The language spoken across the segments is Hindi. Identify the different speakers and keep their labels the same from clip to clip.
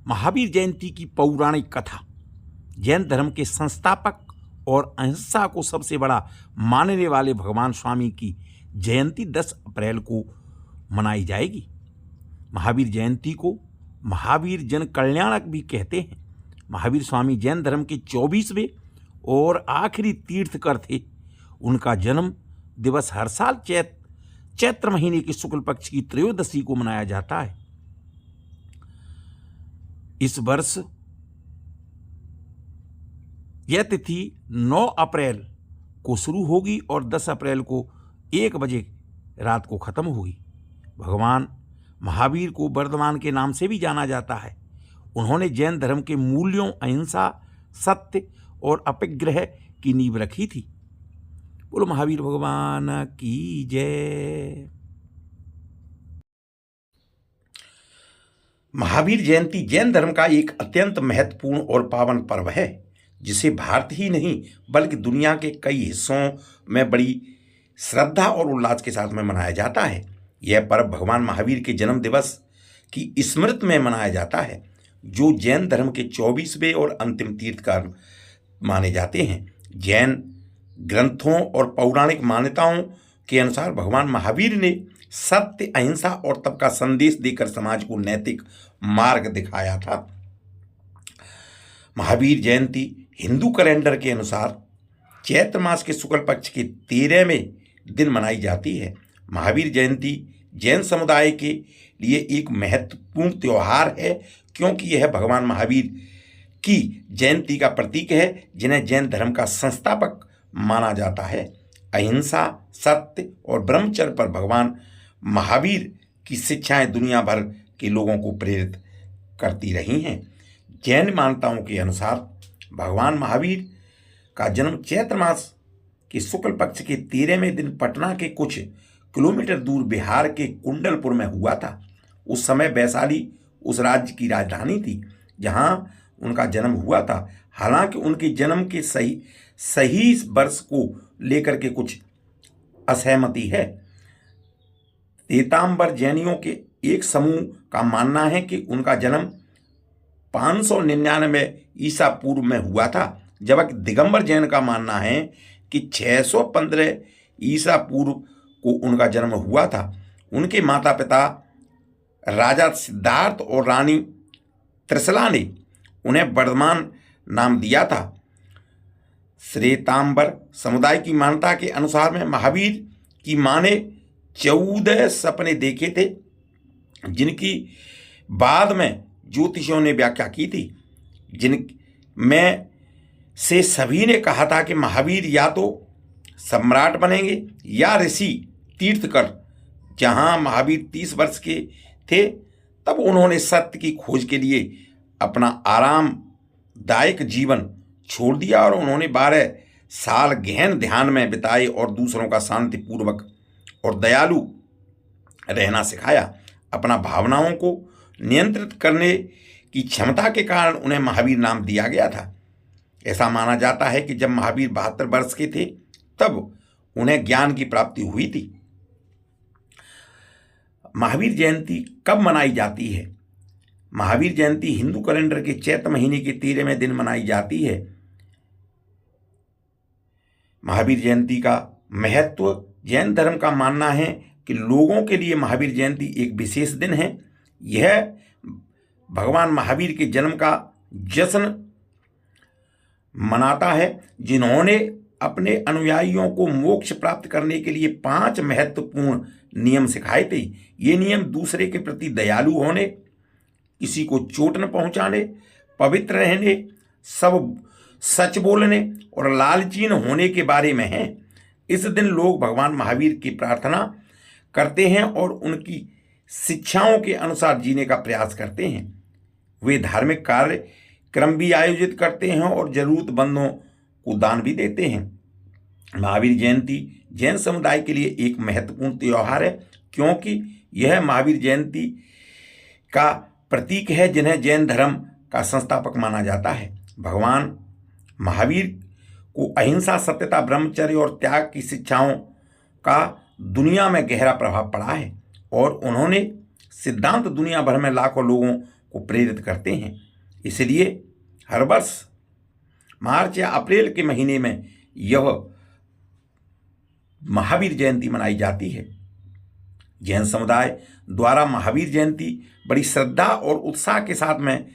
Speaker 1: महावीर जयंती की पौराणिक कथा। जैन धर्म के संस्थापक और अहिंसा को सबसे बड़ा मानने वाले भगवान स्वामी की जयंती 10 अप्रैल को मनाई जाएगी। महावीर जयंती को महावीर जन कल्याणक भी कहते हैं। महावीर स्वामी जैन धर्म के 24वें और आखिरी तीर्थकर थे। उनका जन्म दिवस हर साल चैत्र महीने के शुक्ल पक्ष की त्रयोदशी को मनाया जाता है। इस वर्ष यह तिथि 9 अप्रैल को शुरू होगी और 10 अप्रैल को 1 बजे रात को खत्म होगी। भगवान महावीर को वर्धमान के नाम से भी जाना जाता है। उन्होंने जैन धर्म के मूल्यों अहिंसा, सत्य और अपरिग्रह की नींव रखी थी। बोलो महावीर भगवान की जय। महावीर जयंती जैन धर्म का एक अत्यंत महत्वपूर्ण और पावन पर्व है, जिसे भारत ही नहीं बल्कि दुनिया के कई हिस्सों में बड़ी श्रद्धा और उल्लास के साथ में मनाया जाता है। यह पर्व भगवान महावीर के जन्म दिवस की स्मृति में मनाया जाता है, जो जैन धर्म के 24वें और अंतिम तीर्थकर माने जाते हैं। जैन ग्रंथों और पौराणिक मान्यताओं के अनुसार भगवान महावीर ने सत्य, अहिंसा और तप का संदेश देकर समाज को नैतिक मार्ग दिखाया था। महावीर जयंती हिंदू कैलेंडर के अनुसार चैत्र मास के शुक्ल पक्ष के 13वें दिन मनाई जाती है। महावीर जयंती जैन समुदाय के लिए एक महत्वपूर्ण त्यौहार है, क्योंकि यह भगवान महावीर की जयंती का प्रतीक है, जिन्हें जैन धर्म का संस्थापक माना जाता है। अहिंसा, सत्य और ब्रह्मचर्य पर भगवान महावीर की शिक्षाएं दुनिया भर के लोगों को प्रेरित करती रही हैं। जैन मान्यताओं के अनुसार भगवान महावीर का जन्म चैत्र मास के शुक्ल पक्ष के 13वें दिन पटना के कुछ किलोमीटर दूर बिहार के कुंडलपुर में हुआ था। उस समय वैशाली उस राज्य की राजधानी थी जहां उनका जन्म हुआ था। हालांकि उनके जन्म के सही वर्ष को लेकर के कुछ असहमति है। तीतांबर जैनियों के एक समूह का मानना है कि उनका जन्म 599 ईसा पूर्व में हुआ था, जबकि दिगंबर जैन का मानना है कि 615 ईसा पूर्व को उनका जन्म हुआ था। उनके माता पिता राजा सिद्धार्थ और रानी त्रिशला ने उन्हें वर्धमान नाम दिया था। श्वेतांबर समुदाय की मान्यता के अनुसार में महावीर की मां ने 14 सपने देखे थे, जिनकी बाद में ज्योतिषियों ने व्याख्या की थी। जिनमें से सभी ने कहा था कि महावीर या तो सम्राट बनेंगे या ऋषि तीर्थकर। जहां महावीर 30 वर्ष के थे, तब उन्होंने सत्य की खोज के लिए अपना आरामदायक जीवन छोड़ दिया और उन्होंने 12 साल गहन ध्यान में बिताए और दूसरों का शांतिपूर्वक और दयालु रहना सिखाया। अपना भावनाओं को नियंत्रित करने की क्षमता के कारण उन्हें महावीर नाम दिया गया था। ऐसा माना जाता है कि जब महावीर 72 वर्ष के थे, तब उन्हें ज्ञान की प्राप्ति हुई थी। महावीर जयंती कब मनाई जाती है? महावीर जयंती हिंदू कैलेंडर के चैत्र महीने के 13वें दिन मनाई जाती है। महावीर जयंती का महत्व जैन धर्म का मानना है कि लोगों के लिए महावीर जयंती एक विशेष दिन है। यह भगवान महावीर के जन्म का जश्न मनाता है, जिन्होंने अपने अनुयायियों को मोक्ष प्राप्त करने के लिए 5 महत्वपूर्ण नियम सिखाए थे। ये नियम दूसरे के प्रति दयालु होने, किसी को चोट न पहुंचाने, पवित्र रहने, सब सच बोलने और लालची न होने के बारे में हैं। इस दिन लोग भगवान महावीर की प्रार्थना करते हैं और उनकी शिक्षाओं के अनुसार जीने का प्रयास करते हैं। वे धार्मिक कार्यक्रम भी आयोजित करते हैं और जरूरतमंदों को दान भी देते हैं। महावीर जयंती जैन समुदाय के लिए एक महत्वपूर्ण त्यौहार है, क्योंकि यह महावीर जयंती का प्रतीक है, जिन्हें जैन धर्म का संस्थापक माना जाता है। भगवान महावीर को अहिंसा, सत्यता, ब्रह्मचर्य और त्याग की शिक्षाओं का दुनिया में गहरा प्रभाव पड़ा है और उन्होंने सिद्धांत दुनिया भर में लाखों लोगों को प्रेरित करते हैं। इसलिए हर वर्ष मार्च या अप्रैल के महीने में यह महावीर जयंती मनाई जाती है। जैन समुदाय द्वारा महावीर जयंती बड़ी श्रद्धा और उत्साह के साथ में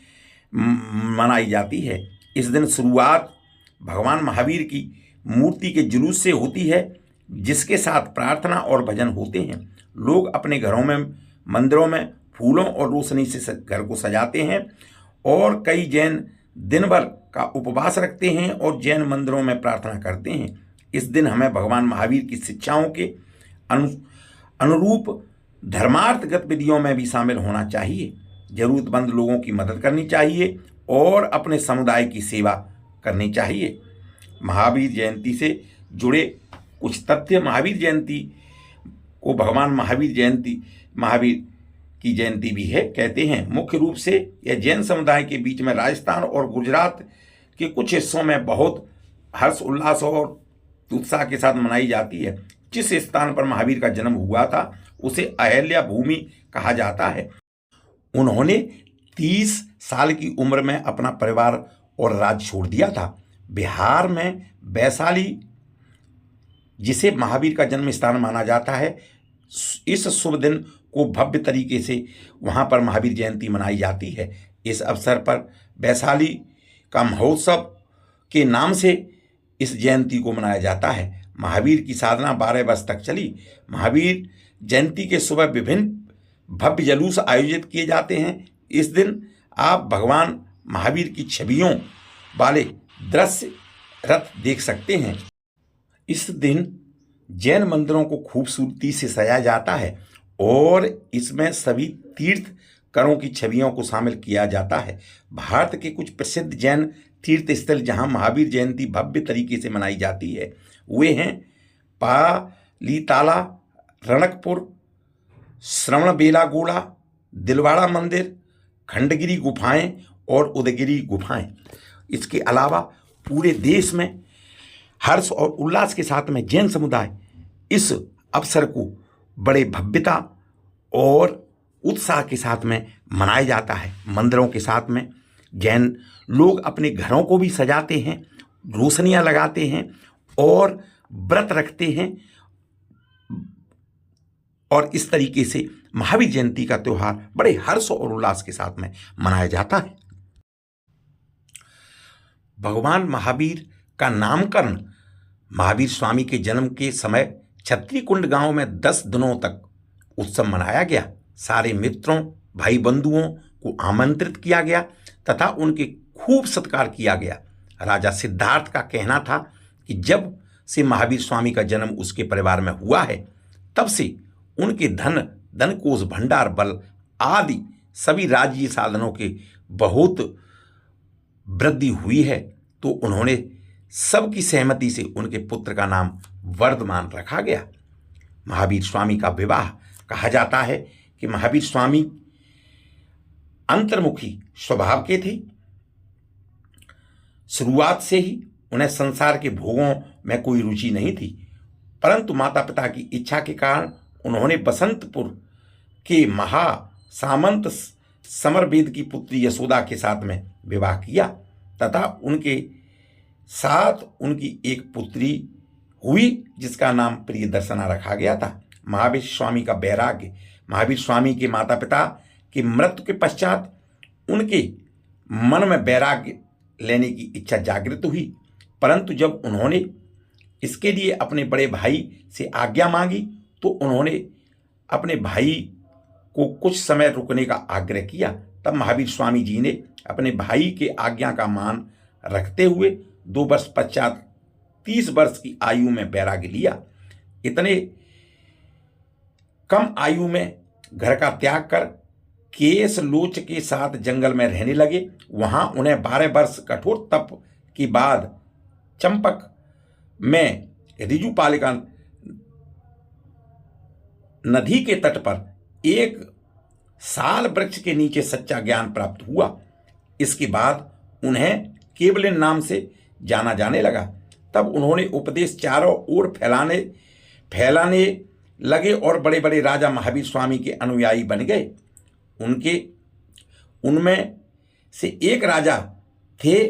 Speaker 1: मनाई जाती है। इस दिन शुरुआत भगवान महावीर की मूर्ति के जुलूस से होती है, जिसके साथ प्रार्थना और भजन होते हैं। लोग अपने घरों में, मंदिरों में फूलों और रोशनी से घर को सजाते हैं और कई जैन दिन भर का उपवास रखते हैं और जैन मंदिरों में प्रार्थना करते हैं। इस दिन हमें भगवान महावीर की शिक्षाओं के अनुरूप धर्मार्थ गतिविधियों में भी शामिल होना चाहिए। जरूरतमंद लोगों की मदद करनी चाहिए और अपने समुदाय की सेवा करनी चाहिए। महावीर जयंती से जुड़े कुछ तथ्य। महावीर जयंती को भगवान महावीर की जयंती भी है कहते हैं। मुख्य रूप से यह जैन समुदाय के बीच में राजस्थान और गुजरात के कुछ हिस्सों में बहुत हर्ष उल्लास और उत्साह के साथ मनाई जाती है। जिस स्थान पर महावीर का जन्म हुआ था उसे अहल्या भूमि कहा जाता है। उन्होंने 30 साल की उम्र में अपना परिवार और राज्य छोड़ दिया था। बिहार में वैशाली, जिसे महावीर का जन्म स्थान माना जाता है, इस शुभ दिन को भव्य तरीके से वहाँ पर महावीर जयंती मनाई जाती है। इस अवसर पर वैशाली का महोत्सव के नाम से इस जयंती को मनाया जाता है। महावीर की साधना 12 वर्ष तक चली। महावीर जयंती के सुबह विभिन्न भव्य जुलूस आयोजित किए जाते हैं। इस दिन आप भगवान महावीर की छवियों वाले दृश्य रथ देख सकते हैं। इस दिन जैन मंदिरों को खूबसूरती से सजाया जाता है और इसमें सभी तीर्थकरों की छवियों को शामिल किया जाता है। भारत के कुछ प्रसिद्ध जैन तीर्थ स्थल जहां महावीर जयंती भव्य तरीके से मनाई जाती है वे हैं पालीताला, रणकपुर, श्रवणबेलागोला, दिलवाड़ा मंदिर, खंडगिरी गुफाएं और उदयगिरी गुफाएं। इसके अलावा पूरे देश में हर्ष और उल्लास के साथ में जैन समुदाय इस अवसर को बड़े भव्यता और उत्साह के साथ में मनाया जाता है। मंदिरों के साथ में जैन लोग अपने घरों को भी सजाते हैं, रोशनियां लगाते हैं और व्रत रखते हैं और इस तरीके से महावीर जयंती का त्यौहार बड़े हर्ष और उल्लास के साथ में मनाया जाता है। भगवान महावीर का नामकरण महावीर स्वामी के जन्म के समय छत्रीकुंड गांव में 10 दिनों तक उत्सव मनाया गया। सारे मित्रों, भाई बंधुओं को आमंत्रित किया गया तथा उनके खूब सत्कार किया गया। राजा सिद्धार्थ का कहना था कि जब से महावीर स्वामी का जन्म उसके परिवार में हुआ है तब से उनके धन कोष, भंडार, बल आदि सभी राज्य साधनों के बहुत वृद्धि हुई है। तो उन्होंने सबकी सहमति से उनके पुत्र का नाम वर्धमान रखा गया। महावीर स्वामी का विवाह कहा जाता है कि महावीर स्वामी अंतर्मुखी स्वभाव के थे। शुरुआत से ही उन्हें संसार के भोगों में कोई रुचि नहीं थी, परंतु माता पिता की इच्छा के कारण उन्होंने बसंतपुर के महासामंत समरवेद की पुत्री यशोदा के साथ में विवाह किया तथा उनके साथ उनकी एक पुत्री हुई जिसका नाम प्रियदर्शना रखा गया था। महावीर स्वामी का वैराग्य। महावीर स्वामी के माता पिता की मृत्यु के पश्चात उनके मन में वैराग्य लेने की इच्छा जागृत हुई, परंतु जब उन्होंने इसके लिए अपने बड़े भाई से आज्ञा मांगी तो उन्होंने अपने भाई को कुछ समय रुकने का आग्रह किया। तब महावीर स्वामी जी ने अपने भाई के आज्ञा का मान रखते हुए 2 वर्ष पश्चात 30 वर्ष की आयु में वैराग्य लिया। इतने कम आयु में घर का त्याग कर केस लोच के साथ जंगल में रहने लगे। वहां उन्हें 12 वर्ष कठोर तप के बाद चंपक में ऋजुपालिका नदी के तट पर एक साल वृक्ष के नीचे सच्चा ज्ञान प्राप्त हुआ। इसके बाद उन्हें केवलिन नाम से जाना जाने लगा। तब उन्होंने उपदेश चारों ओर फैलाने लगे और बड़े बड़े राजा महावीर स्वामी के अनुयायी बन गए। उनमें से एक राजा थे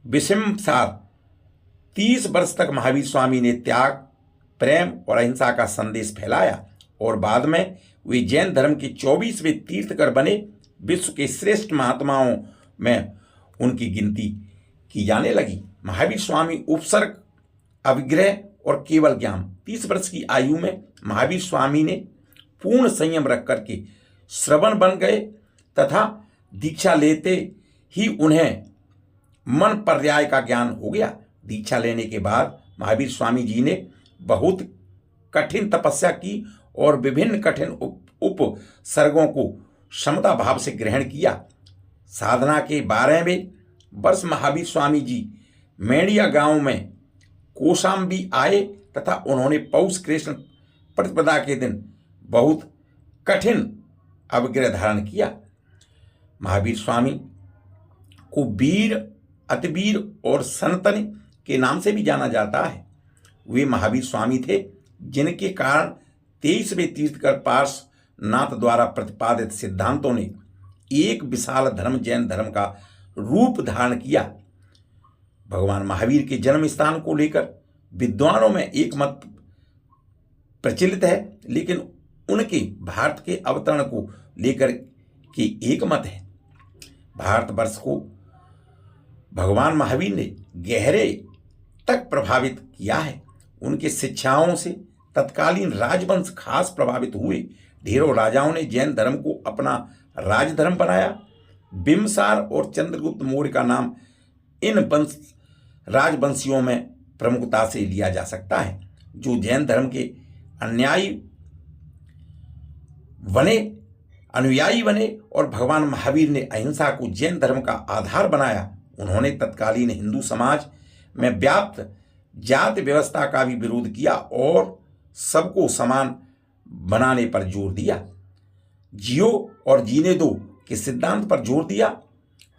Speaker 1: बिम्बिसार। 30 वर्ष तक महावीर स्वामी ने त्याग, प्रेम और अहिंसा का संदेश फैलाया और बाद में वे जैन धर्म के 24वें तीर्थकर बने। विश्व के श्रेष्ठ महात्माओं में उनकी गिनती की जाने लगी। महावीर स्वामी उपसर्ग, अविग्रह और केवल ज्ञान। 30 वर्ष की आयु में महावीर स्वामी ने पूर्ण संयम रख करके श्रवण बन गए तथा दीक्षा लेते ही उन्हें मन पर्याय का ज्ञान हो गया। दीक्षा लेने के बाद महावीर स्वामी जी ने बहुत कठिन तपस्या की और विभिन्न कठिन उपसर्गों को समता भाव से ग्रहण किया। साधना के 12वें वर्ष महावीर स्वामी जी मेड़िया गांव में कौशाम्बी आए तथा उन्होंने पौष कृष्ण प्रतिपदा के दिन बहुत कठिन अविग्रह धारण किया। महावीर स्वामी को वीर, अतिवीर और सनातन के नाम से भी जाना जाता है। वे महावीर स्वामी थे जिनके कारण 23वें तीर्थकर पार्श्वनाथ द्वारा प्रतिपादित सिद्धांतों ने एक विशाल धर्म जैन धर्म का रूप धारण किया। भगवान महावीर के जन्म स्थान को लेकर विद्वानों में एक मत प्रचलित है, लेकिन उनके भारत के अवतरण को लेकर के एक मत है। भारतवर्ष को भगवान महावीर ने गहरे तक प्रभावित किया है। उनके शिक्षाओं से तत्कालीन राजवंश खास प्रभावित हुए। ढेरों राजाओं ने जैन धर्म को अपना राजधर्म बनाया। बिम्बिसार और चंद्रगुप्त मौर्य का नाम इन राजवंशियों में प्रमुखता से लिया जा सकता है, जो जैन धर्म के अनुयायी बने और भगवान महावीर ने अहिंसा को जैन धर्म का आधार बनाया। उन्होंने तत्कालीन हिंदू समाज में व्याप्त जाति व्यवस्था का भी विरोध किया और सबको समान बनाने पर जोर दिया। जियो और जीने दो के सिद्धांत पर जोर दिया।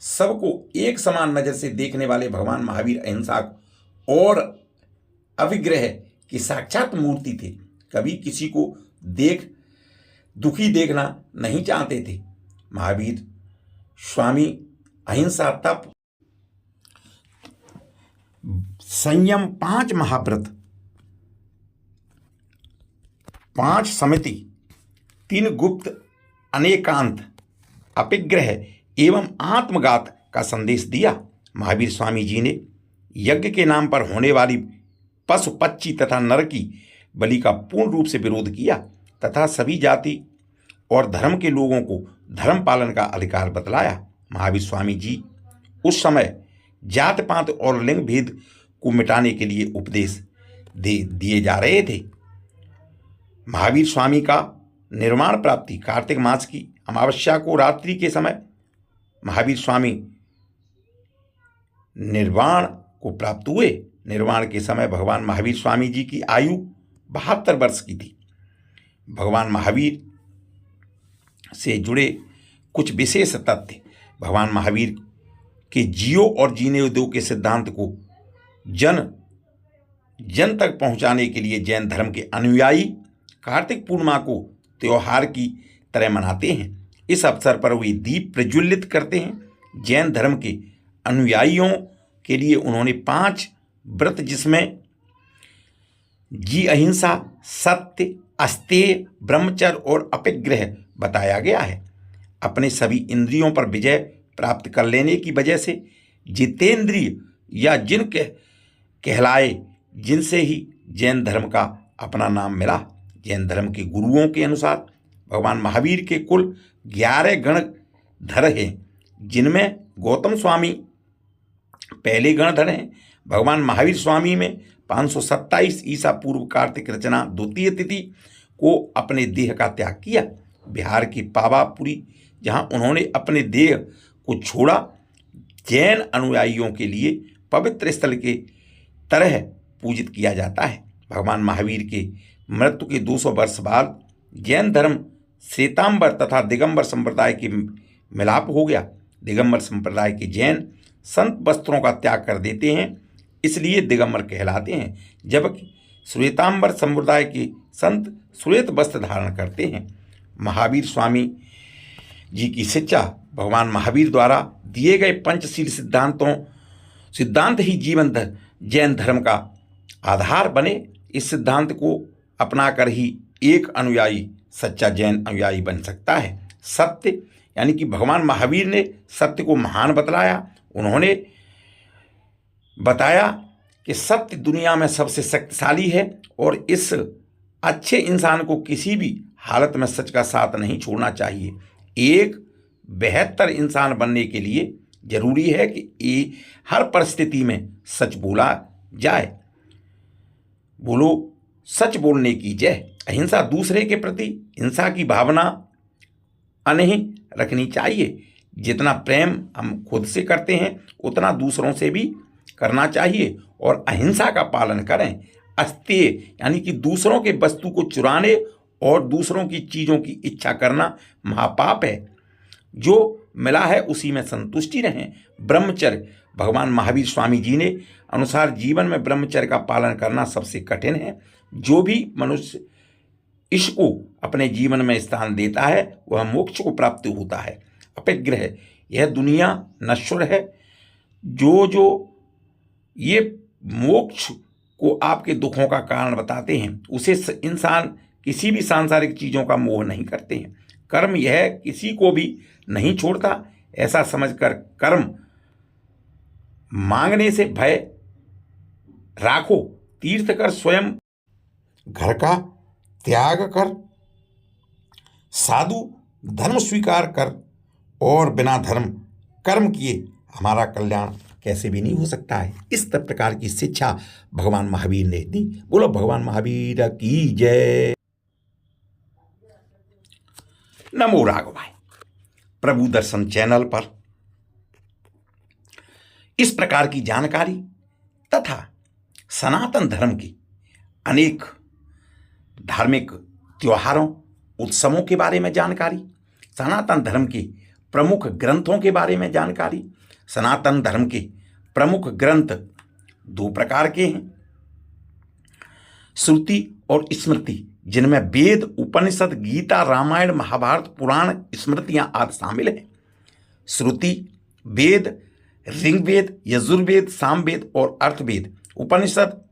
Speaker 1: सबको एक समान नजर से देखने वाले भगवान महावीर अहिंसा और अविग्रह की साक्षात मूर्ति थे। कभी किसी को दुखी देखना नहीं चाहते थे। महावीर स्वामी अहिंसा, तप, संयम, 5 महाव्रत, 5 समिति, 3 गुप्त अनेकांत, अपिग्रह एवं आत्मघात का संदेश दिया। महावीर स्वामी जी ने यज्ञ के नाम पर होने वाली पशु, पक्षी तथा नर की बलि का पूर्ण रूप से विरोध किया तथा सभी जाति और धर्म के लोगों को धर्म पालन का अधिकार बतलाया। महावीर स्वामी जी उस समय जात पात और लिंग भेद को मिटाने के लिए उपदेश दिए जा रहे थे। महावीर स्वामी का निर्वाण प्राप्ति कार्तिक मास की अमावस्या को रात्रि के समय महावीर स्वामी निर्वाण को प्राप्त हुए। निर्वाण के समय भगवान महावीर स्वामी जी की आयु 72 वर्ष की थी। भगवान महावीर से जुड़े कुछ विशेष तथ्य। भगवान महावीर के जियो और जीने दो के सिद्धांत को जन तक पहुंचाने के लिए जैन धर्म के अनुयायी कार्तिक पूर्णिमा को त्योहार की तरह मनाते हैं। इस अवसर पर वे दीप प्रज्वलित करते हैं। जैन धर्म के अनुयायियों के लिए उन्होंने 5 व्रत, जिसमें अहिंसा, सत्य, अस्तेय, ब्रह्मचर्य और अपिग्रह बताया गया है। अपने सभी इंद्रियों पर विजय प्राप्त कर लेने की वजह से जितेंद्रिय या जिन कहलाए, जिनसे ही जैन धर्म का अपना नाम मिला। जैन धर्म के गुरुओं के अनुसार भगवान महावीर के कुल 11 गणधर हैं, जिनमें गौतम स्वामी पहले गणधर हैं। भगवान महावीर स्वामी में 527 ईसा पूर्व कार्तिक रचना 2 तिथि को अपने देह का त्याग किया। बिहार की पावापुरी, जहां उन्होंने अपने देह को छोड़ा, जैन अनुयायियों के लिए पवित्र स्थल के तरह पूजित किया जाता है। भगवान महावीर के मृत्यु के 200 वर्ष बाद जैन धर्म श्वेतांबर तथा दिगंबर संप्रदाय के मिलाप हो गया। दिगंबर संप्रदाय के जैन संत वस्त्रों का त्याग कर देते हैं, इसलिए दिगंबर कहलाते हैं, जबकि श्वेतांबर संप्रदाय के संत श्वेत वस्त्र धारण करते हैं। महावीर स्वामी जी की शिक्षा भगवान महावीर द्वारा दिए गए पंचशील सिद्धांत ही जैन धर्म का आधार बने। इस सिद्धांत को अपनाकर ही एक अनुयायी सच्चा जैन अनुयायी बन सकता है। सत्य यानी कि भगवान महावीर ने सत्य को महान बतलाया। उन्होंने बताया कि सत्य दुनिया में सबसे शक्तिशाली है और इस अच्छे इंसान को किसी भी हालत में सच का साथ नहीं छोड़ना चाहिए। एक बेहतर इंसान बनने के लिए जरूरी है कि हर परिस्थिति में सच बोला जाए। बोलो सच बोलने की जय। अहिंसा, दूसरे के प्रति हिंसा की भावना नहीं रखनी चाहिए। जितना प्रेम हम खुद से करते हैं उतना दूसरों से भी करना चाहिए और अहिंसा का पालन करें। अस्तेय यानी कि दूसरों के वस्तु को चुराने और दूसरों की चीज़ों की इच्छा करना महापाप है। जो मिला है उसी में संतुष्टि रहें। ब्रह्मचर्य, भगवान महावीर स्वामी जी ने अनुसार जीवन में ब्रह्मचर्य का पालन करना सबसे कठिन है। जो भी मनुष्य इसको अपने जीवन में स्थान देता है वह मोक्ष को प्राप्त होता है। अपग्रह, यह दुनिया नश्वर है। जो ये मोक्ष को आपके दुखों का कारण बताते हैं उसे इंसान किसी भी सांसारिक चीज़ों का मोह नहीं करते हैं। कर्म यह किसी को भी नहीं छोड़ता। ऐसा समझकर कर्म मांगने से भय राखो। तीर्थ कर, स्वयं घर का त्याग कर, साधु धर्म स्वीकार कर और बिना धर्म कर्म किए हमारा कल्याण कैसे भी नहीं हो सकता है। इस प्रकार की शिक्षा भगवान महावीर ने दी। बोलो भगवान महावीर की जय। नमो राघवाय। प्रभु दर्शन चैनल पर इस प्रकार की जानकारी तथा सनातन धर्म की अनेक धार्मिक त्योहारों, उत्सवों के बारे में जानकारी, सनातन धर्म के प्रमुख ग्रंथों के बारे में जानकारी। सनातन धर्म के प्रमुख ग्रंथ दो प्रकार के हैं, श्रुति और स्मृति, जिनमें वेद, उपनिषद, गीता, रामायण, महाभारत, पुराण, स्मृतियां आदि शामिल हैं। श्रुति वेद, ऋग्वेद, यजुर्वेद, सामवेद और अर्थवेद। उपनिषद,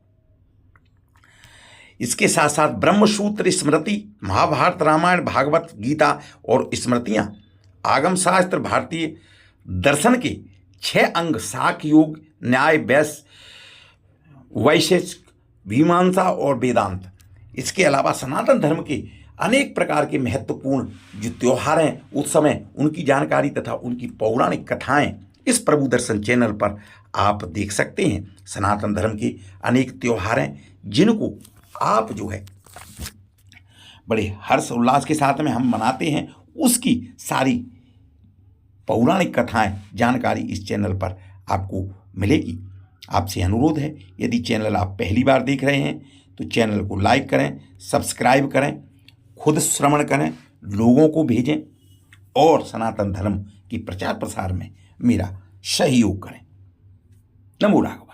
Speaker 1: इसके साथ साथ ब्रह्मसूत्र, स्मृति, महाभारत, रामायण, भागवत, गीता और स्मृतियां। आगम शास्त्र, भारतीय दर्शन के 6 अंग, साख, योग, न्याय, वैशेषिक, मीमांसा और वेदांत। इसके अलावा सनातन धर्म के अनेक प्रकार के महत्वपूर्ण जो त्योहार हैं, उत्सव हैं, उनकी जानकारी तथा उनकी पौराणिक कथाएं इस प्रभु दर्शन चैनल पर आप देख सकते हैं। सनातन धर्म के अनेक त्योहार हैं जिनको आप जो है बड़े हर्ष उल्लास के साथ में हम मनाते हैं, उसकी सारी पौराणिक कथाएं जानकारी इस चैनल पर आपको मिलेगी। आपसे अनुरोध है, यदि चैनल आप पहली बार देख रहे हैं तो चैनल को लाइक करें, सब्सक्राइब करें, खुद श्रवण करें, लोगों को भेजें और सनातन धर्म की प्रचार प्रसार में मेरा सहयोग करें। नमो राघव।